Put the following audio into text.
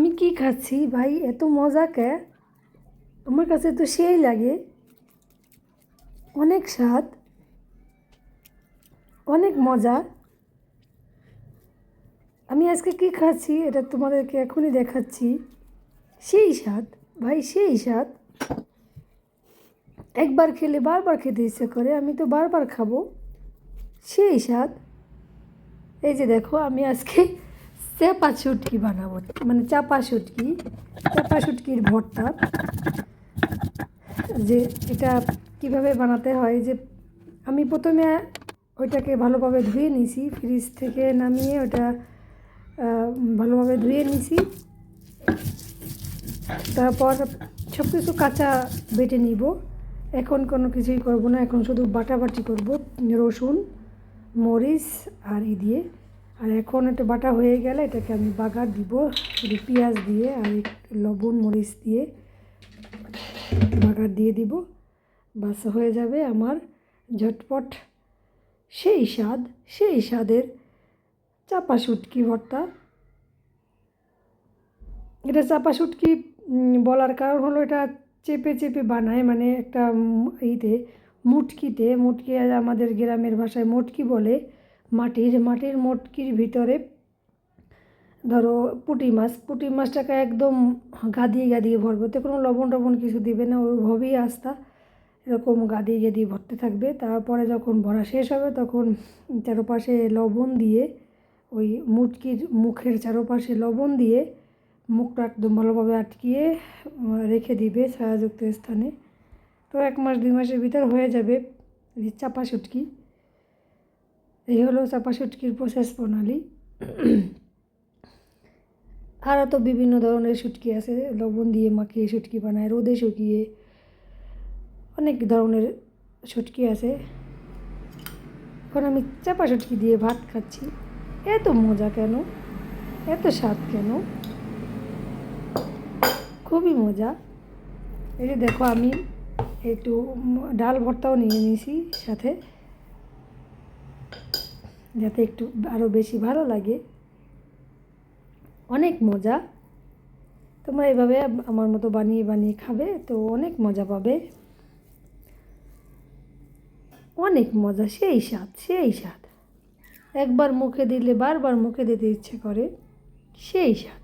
আমি কি খাচ্ছি ভাই, এত মজা কে? আমার কাছে তো সেই লাগে, অনেক স্বাদ, অনেক মজা। আমি আজকে কি খাচ্ছি এটা তোমাদেরকে এখনই দেখাচ্ছি। সেই স্বাদ ভাই, সেই স্বাদ। একবার খেলে বারবার খেতে ইচ্ছে করে, আমি তো বারবার খাবো। সেই স্বাদ। এই যে দেখো, আমি আজকে চাপা শুটকি বানাবো, মানে চাপা শুটকি, চাপা শুটকির ভর্তা। যে এটা কিভাবে বানাতে হয়, যে আমি প্রথমে ওইটাকে ভালোভাবে ধুয়ে নিয়েছি, ফ্রিজ থেকে নামিয়ে ওটা ভালোভাবে ধুয়ে নিয়েছি। তারপর সব কিছু কাঁচা বেটে নিব। এখন কোনো কিছুই করব না, এখন শুধু বাটাবাটি করব, রসুন, মরিচ আর দিয়ে। আর এখন এটা বাটা হয়ে গেলে এটাকে আমি বাগার দিব, শুধু পেঁয়াজ দিয়ে আর লবণ মরিচ দিয়ে বাগার দিয়ে দিব। বাস হয়ে যাবে আমার ঝটপট সেই স্বাদ, সেই স্বাদের চাপা শুটকি ভর্তা। এটা চাপা শুটকি বলার কারণ হলো, এটা চেপে চেপে বানায়, মানে একটা মুটকি আমাদের গ্রামের ভাষায় মুটকি বলে। মাটির মুটকির ভিতরে ধরো পুঁটি মাছটাকে একদম গাদিয়ে গাদিয়ে ভরবে, তো কোনো লবণ টবণ কিছু দিবে না, ওইভাবেই আস্তা এরকম গাদিয়ে গাদিয়ে ভরতে থাকবে। তারপরে যখন ভরা শেষ হবে তখন চারপাশে লবণ দিয়ে, ওই মুটকির মুখের চারপাশে লবণ দিয়ে মুখটা একদম ভালোভাবে আটকিয়ে রেখে দিবে ছায়াযুক্ত স্থানে। তো 1 মাস 2 মাসের ভিতর হয়ে যাবে চাপা শুটকি। এই হলো চাপা শুটকির প্রসেস প্রণালী। আরও তো বিভিন্ন ধরনের শুটকি আছে, লবণ দিয়ে মাখিয়ে শুটকি বানায়, রোদে শুকিয়ে, অনেক ধরনের শুটকি আছে। এখন আমি চাপা শুটকি দিয়ে ভাত খাচ্ছি। এত মজা কেন, এত স্বাদ কেন, খুবই মজা। এই যে দেখো, আমি একটু ডাল ভর্তাও নিয়ে নিয়েছি সাথে, যাতে একটু আরও বেশি ভালো লাগে। অনেক মজা। তোমরা এভাবে আমার মতো বানিয়ে বানিয়ে খাবে, তো অনেক মজা পাবে। অনেক মজা, সেই স্বাদ, সেই স্বাদ। একবার মুখে দিলে বারবার মুখে দিতে ইচ্ছে করে, সেই স্বাদ।